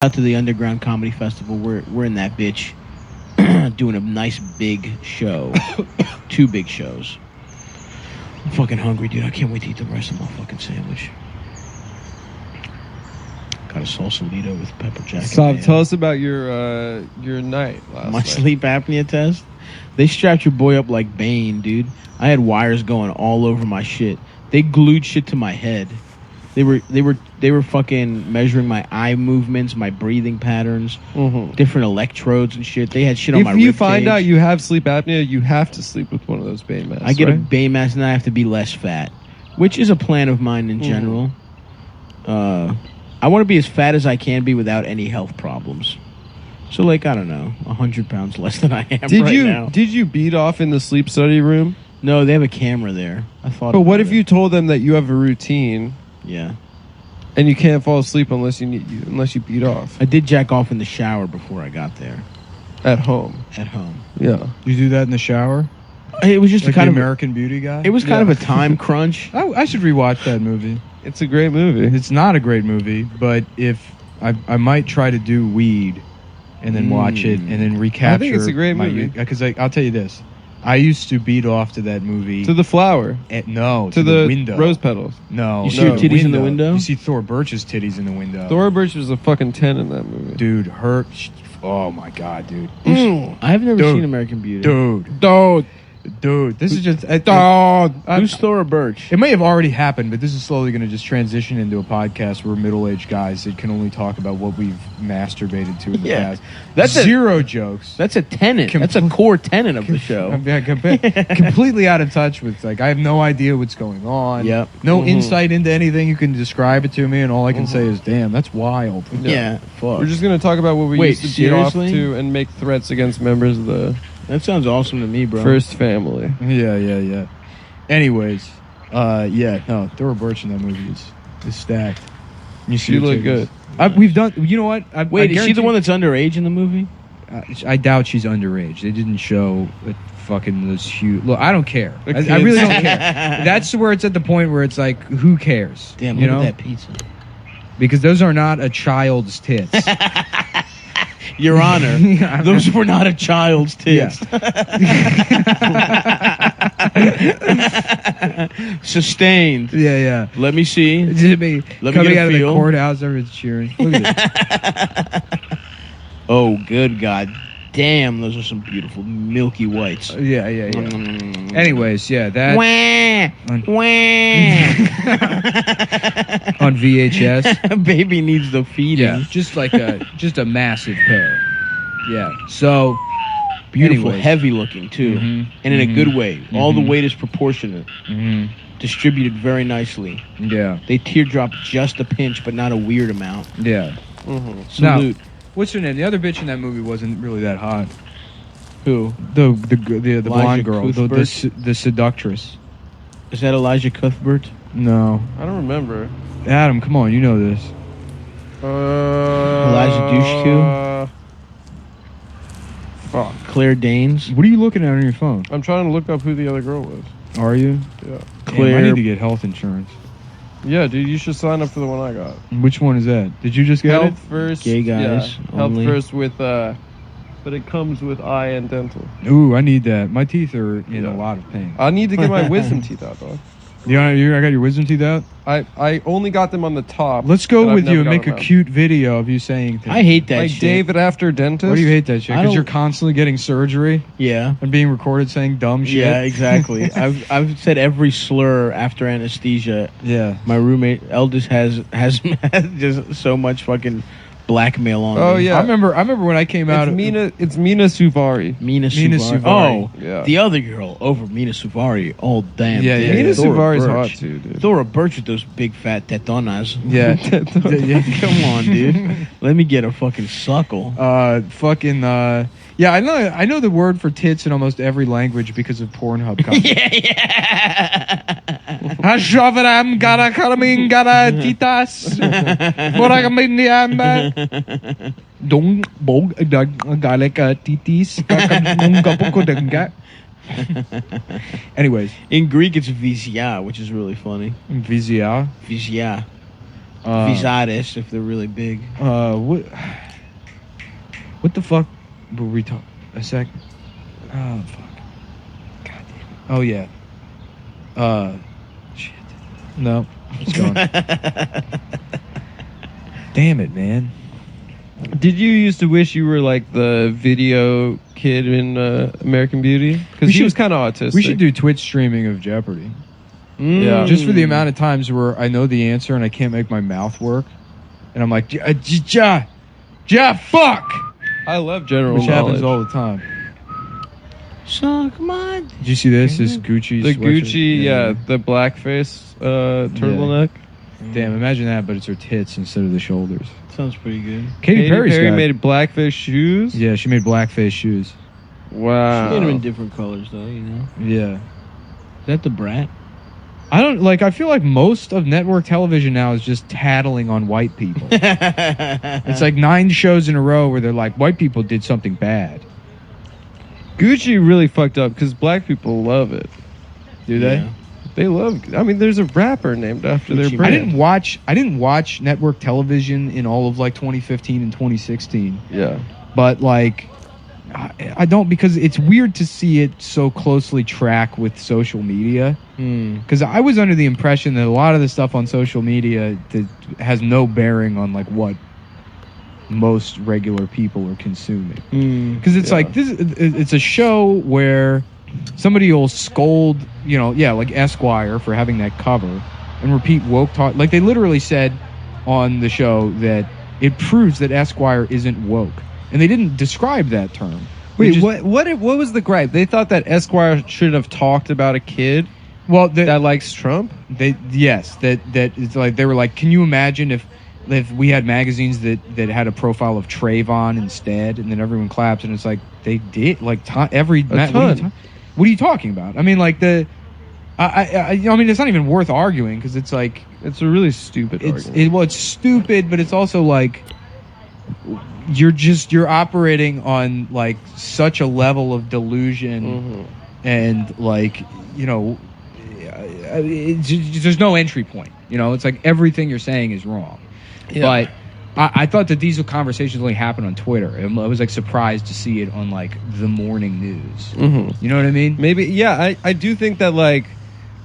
Out to the Underground Comedy Festival. We're in that bitch doing a nice big show. 2 big shows. I'm fucking hungry, dude. I can't wait to eat the rest of my fucking sandwich. Got a salsalito with pepper jack. Stop. Tell us about your night last My night. sleep apnea test. They strapped your boy up like Bane, dude. I had wires going all over my shit. They glued shit to my head. They were fucking measuring my eye movements, my breathing patterns, different electrodes and shit. They had shit on my rib If you find cage. out you have sleep apnea, you have to sleep with one of those Bane masks. I get a right? Bane mask and I have to be less fat, which is a plan of mine in general. I want to be as fat as I can be without any health problems. So, like, I don't know, 100 pounds less than I am now. Did you beat off in the sleep study room? No, they have a camera there. I thought. But what if it. you told them that you have a routine? Yeah. And you can't fall asleep unless you beat off I did jack off in the shower before I got there. at home. At home. Yeah. You do that in the shower? It was just Like a kind the of American Beauty guy? It was kind of a time crunch. I should rewatch that movie. It's a great movie. It's not a great movie, but if I might try to do weed and then watch it and then recapture. I think it's a great movie. Because I'll tell you this. I used to beat off to that movie. To the flower. To the window. rose petals. No. You see her titties in the window? You see Thor Birch's titties in the window. Thora Birch was a fucking 10 in that movie. Dude, oh my God, dude. I have never Dude. seen American Beauty. Dude, this is just... Who's Thora Birch? It may have already happened, but this is slowly going to just transition into a podcast where middle-aged guys that can only talk about what we've masturbated to in the past. That's zero jokes. That's a tenet. That's a core tenet of the show. I'm completely out of touch with, like, I have no idea what's going on. Yep. No insight into anything. You can describe it to me, and all I can say is, damn, that's wild. Yeah, fuck. We're just going to talk about what we Wait, used to beat off seriously? to and make threats against members of the That sounds awesome to me, bro. first family. Yeah. Anyways, no, Thora Birch in that movie is stacked. You see She her look titties. good. We've done. You know what? Wait, is she the one that's underage in the movie? I doubt she's underage. They didn't show fucking this huge. Look, I don't care. I kids. really don't care. That's where it's at the point where it's like, who cares? Damn, you look know? at that pizza. Because those are not a child's tits. Your Honor, those were not a child's tits. Sustained. Yeah. Let me see. Just me Let me coming get a out feel. of the courthouse, everyone's cheering. Look at this. Oh, good God. Damn, those are some beautiful milky whites. Yeah. Anyways, yeah, that Wah, on, wah. on VHS. Baby needs the feeding. Yeah, just like a massive pair. Yeah. So Beautiful, anyways. heavy looking too, and in a good way. All the weight is proportionate, distributed very nicely. Yeah. They teardrop just a pinch, but not a weird amount. Yeah. Salute. What's her name? The other bitch in that movie wasn't really that hot. Who? The blonde girl, Cuthbert? the seductress. Is that Elijah Cuthbert? No, I don't remember. Adam, come on, you know this. Elijah Dushku? Fuck. Claire Danes? What are you looking at on your phone? I'm trying to look up who the other girl was. Are you? Yeah. Claire. Damn, I need to get health insurance. Yeah, dude, you should sign up for the one I got. Which one is that? Did you just get Health it? first. Gay guys Yeah, only. health first with, but it comes with eye and dental. Ooh, I need that. My teeth are in Yeah. a lot of pain. I need to get my wisdom teeth out, though. I got your wisdom teeth out? I only got them on the top. Let's go and I've with you never and make got a them out. cute video of you saying things. I hate that Like shit. David after dentist. Why do you hate that shit? I Because you're don't- constantly getting surgery Yeah. and being recorded saying dumb shit. Yeah, exactly. I've said every slur after anesthesia. Yeah. My roommate Eldest has just so much fucking blackmail on Oh, me. yeah. I remember when I came out. It's Mina Suvari. Mina Mina Suvari. Suvari. Oh, Yeah. the other girl over Mina Suvari. Oh, damn. Yeah, dude. yeah, Mina yeah. Thora Suvari's Birch. hot too, dude. Thora Birch with those big fat tetonas. Yeah. Come on, dude. Let me get a fucking suckle. Yeah, I know the word for tits in almost every language because of Pornhub content. yeah. Hashovaram gara karamin gara titas. Moragaminiamba. Dong bog galeka titis. Anyways, In Greek, it's vizia, which is really funny. Vizia. Vizia. Visadas if they're really big. What the fuck were we talking? A sec. Oh fuck. God damn it. Oh yeah. Shit. No, it's gone. Damn it, man. Did you used to wish you were like the video kid in American Beauty? Because he was kind of autistic. We should do Twitch streaming of Jeopardy. Yeah. Just for the amount of times where I know the answer and I can't make my mouth work, and I'm like, ja, fuck, I love general which knowledge. happens all the time. Suck my. Did you see this? This Gucci. The sweatshirt? Gucci, yeah, the blackface turtleneck. Damn, imagine that, but it's her tits instead of the shoulders. Sounds pretty good. Katy Perry's Perry got- made blackface shoes. Yeah, she made blackface shoes. Wow. She made them in different colors though, you know. Yeah. Is that the Brat? I don't like. I feel like most of network television now is just tattling on white people. It's like 9 shows in a row where they're like, white people did something bad. Gucci really fucked up because black people love it. Do they? Yeah. They love. I mean, there's a rapper named after their Gucci brand. I didn't watch network television in all of like 2015 and 2016. Yeah. But like, I don't, because it's weird to see it so closely track with social media. Because I was under the impression that a lot of the stuff on social media has no bearing on like what most regular people are consuming. Because it's like it's a show where somebody will scold, like Esquire for having that cover and repeat woke talk. Like they literally said on the show that it proves that Esquire isn't woke, and they didn't describe that term. They Wait, just- what was the gripe? They thought that Esquire should have talked about a kid Well, that likes Trump. that it's like they were like, can you imagine if we had magazines that had a profile of Trayvon instead, and then everyone claps, and it's like they did like every ton. What are you talking about? I mean, like I mean, it's not even worth arguing because it's like It's a really stupid argument. it's stupid, but it's also like you're operating on like such a level of delusion and like there's no entry point. It's like everything you're saying is wrong. Yeah. But I thought that these conversations only happen on Twitter. I was like surprised to see it on like the morning news. You know what I mean? Maybe, yeah, I do think that, like,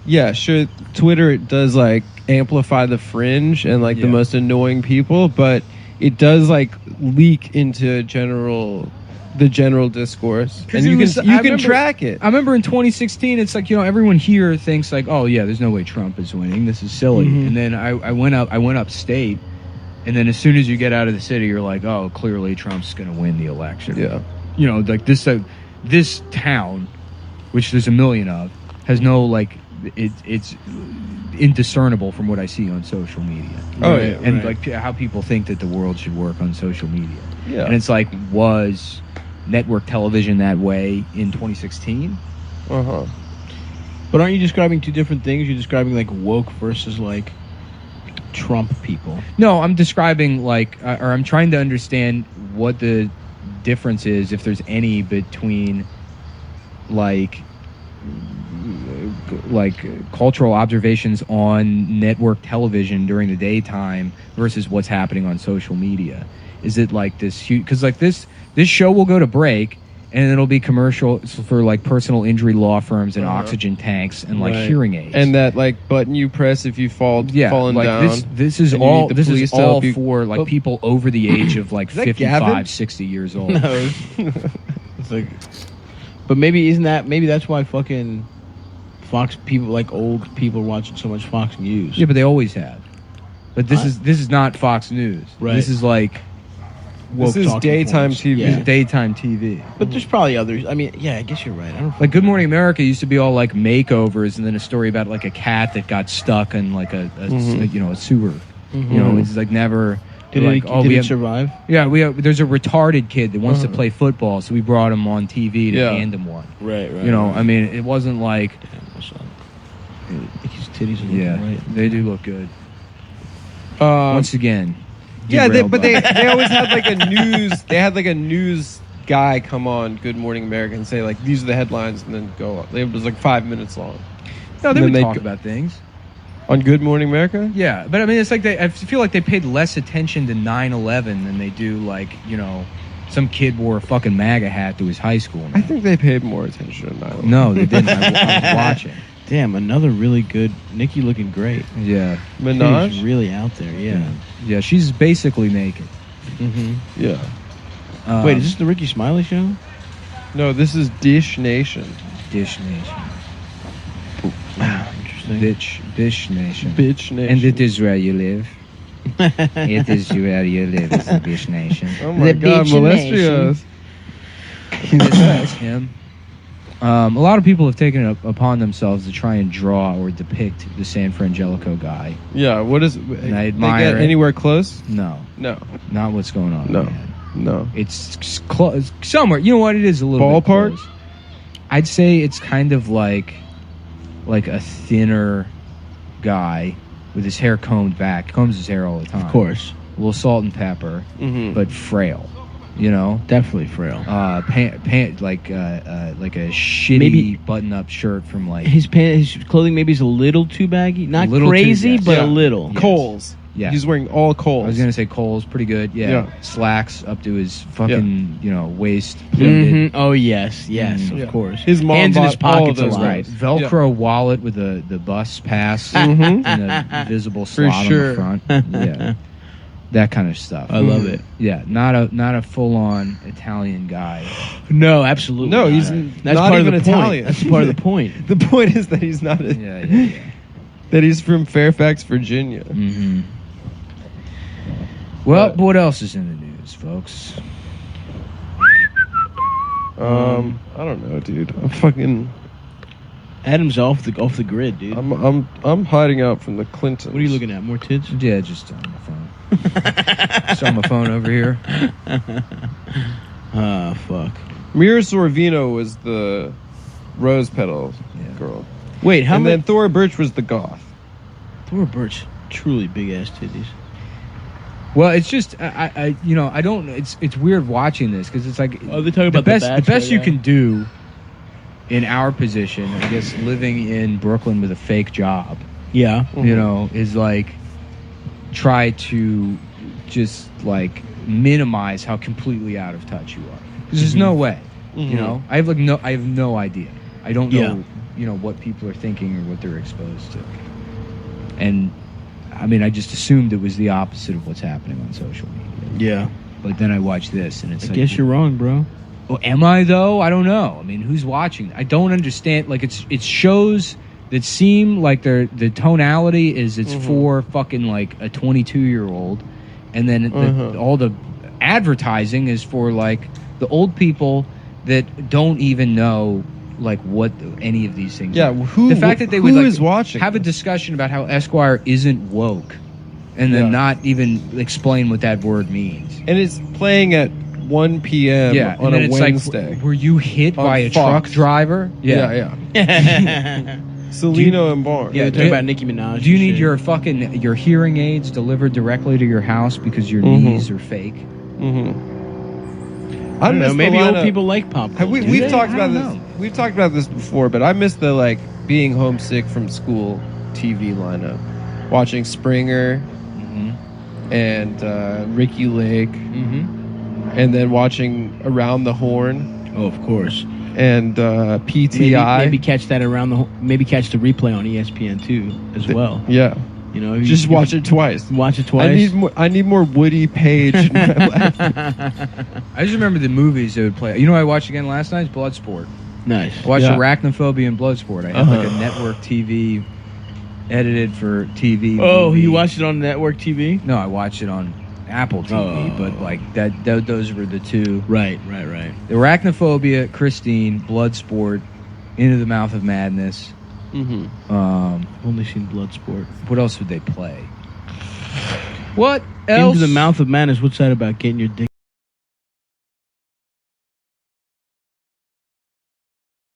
yeah, sure, Twitter, it does, like, amplify the fringe and, like, the most annoying people, but it does, like, leak into the general discourse. And you can track it. I remember in 2016, it's like, everyone here thinks like, oh yeah, there's no way Trump is winning. This is silly. And then I went upstate, and then as soon as you get out of the city, you're like, oh, clearly Trump's going to win the election. Yeah. Like this town, which there's a million of, has no like it's indiscernible from what I see on social media. Oh, yeah, and like how people think that the world should work on social media. Yeah. And it's like, was network television that way in 2016? Uh-huh. But aren't you describing two different things? You're describing like woke versus like Trump people. No, I'm describing like, or I'm trying to understand what the difference is, if there's any, between like cultural observations on network television during the daytime versus what's happening on social media. Is it like this huge? Because like this show will go to break, and it'll be commercials for like personal injury law firms and oxygen tanks and like hearing aids. And that, like, button you press if you fallen like down. This is and you all need the this police is to help all you. for like people over the age of like that 55, Gavin? 60 years old. No, it's like, but maybe that's why fucking Fox people, like old people, are watching so much Fox News. Yeah, but they always have. But this is not Fox News. Right. This is like This is talking daytime points. TV. this is daytime TV. But there's probably others. I mean, yeah, I guess you're right. I don't Like Good Morning America used to be all like makeovers, and then a story about like a cat that got stuck in like a sewer. It's like never. Did like, it, did it survive? Yeah, there's a retarded kid that wants to play football, so we brought him on TV to hand him one. Right. I mean, it wasn't like. His titties are looking right. They do look good. Once again. Yeah, derailed but by- they always had like a news. They had like a news guy come on Good Morning America and say like these are the headlines, and then go. It was like 5 minutes long. No, they And would then talk they'd about things. On Good Morning America? Yeah, but I mean, it's like I feel like they paid less attention to 9/11 than they do, like, some kid wore a fucking MAGA hat to his high school. I think they paid more attention to 9/11. No, they didn't. I was watching. Damn, another really good Nikki looking great. Yeah. Minaj? She's really out there, yeah. Yeah, she's basically naked. Mm-hmm. Yeah. Wait, is this the Ricky Smiley show? No, this is Dish Nation. Dish Nation. Interesting. Dish Nation. Bitch Nation. And it is where you live. It is where you live. It's the Dish Nation. Oh my God, Molestrios. That's him. A lot of people have taken it upon themselves to try and draw or depict the San Frangelico guy. Yeah, what is... And I they admire get it. anywhere close? No. No. Not what's going on. No. Man. No. It's close somewhere. You know what? It is a little Ballpark? bit close. I'd say it's kind of like a thinner guy with his hair combed back. Combs his hair all the time. Of course. A little salt and pepper, Mm-hmm. but frail. Definitely frail. Pant like a shitty Maybe- button-up shirt from like His clothing maybe is a little too baggy. Not little too- crazy, yes. but Yeah. a little. Yes. Coles. Yeah. He's wearing all Coles. I was gonna say Cole's pretty good. Yeah. Yeah. Slacks up to his fucking waist. Mhm. Oh yes, yes, Mm. of Yeah. course. His mom Hands in his bought all pockets of a those lot. Right. Velcro wallet with the bus pass Mhm. and a visible For slot sure. on the front. Yeah. That kind of stuff. I love it. Yeah, not a full-on Italian guy. No, absolutely. No, not. he's That's not part even of the Italian. point. That's part of the point. The point is that he's not a, Yeah. that he's from Fairfax, Virginia. Mm-hmm. Well, But- what else is in the news, folks? I don't know, dude. I'm fucking Adam's off the grid, dude. I'm hiding out from the Clintons. What are you looking at? More tits? Yeah, just on my phone. Just on my phone over here. Ah, fuck. Mira Sorvino was the rose petal Yeah. girl. Wait, how And many? then Thora Birch was the goth. Thora Birch, truly big ass titties. Well, it's just I don't. It's weird watching this because it's like Oh, they talk about the best you guy? can do in our position, I guess, living in Brooklyn with a fake job, Yeah. is like try to just like minimize how completely out of touch you are. 'Cause there's no way, Mhm. I have no idea. I don't know, Yeah. what people are thinking or what they're exposed to. And I mean, I just assumed it was the opposite of what's happening on social media. Yeah. But then I watch this, and it's I like, guess you're wrong, bro. well, am I though? I don't know. I mean, who's watching? I don't understand. Like, it's shows that seem like the tonality is it's for fucking like a 22-year-old, and then all the advertising is for like the old people that don't even know like what any of these things. Yeah, are. who- the fact that they who would like, is watching have a this? discussion about how Esquire isn't woke, and then Yeah. not even explain what that word means. And it's playing at 1 p.m. Yeah, on and then a it's Wednesday. like, were you hit On by a Fox. truck driver? yeah. Celino and Barnes. Yeah, Yeah, they talk about Nicki Minaj. Do you and need shit. your hearing aids delivered directly to your house because your Mhm. knees are fake? I don't know. miss the Maybe old lineup. people like pop. Have culture. we've they? talked I about don't this. know. We've talked about this before, but I miss the like being homesick from school TV lineup, watching Springer and Ricky Lake, and then watching Around the Horn Oh, of course. and PTI. Maybe catch that around maybe catch the replay on ESPN too as well. Yeah, You know, just watch it twice. Watch it twice. I need more Woody Page in my life. I just remember the movies they would play. You know what I watched again last night? Bloodsport. Nice. I watched Yeah. Arachnophobia and Bloodsport. I had like a network TV edited for TV. Oh, movie. you watched it on network TV? No, I watched it on Apple TV, Oh. but like those were the two. Right. The Arachnophobia, Christine, Bloodsport, Into the Mouth of Madness. I've only seen Bloodsport. What else would they play? What else? Into the Mouth of Madness. What's that about? Getting your dick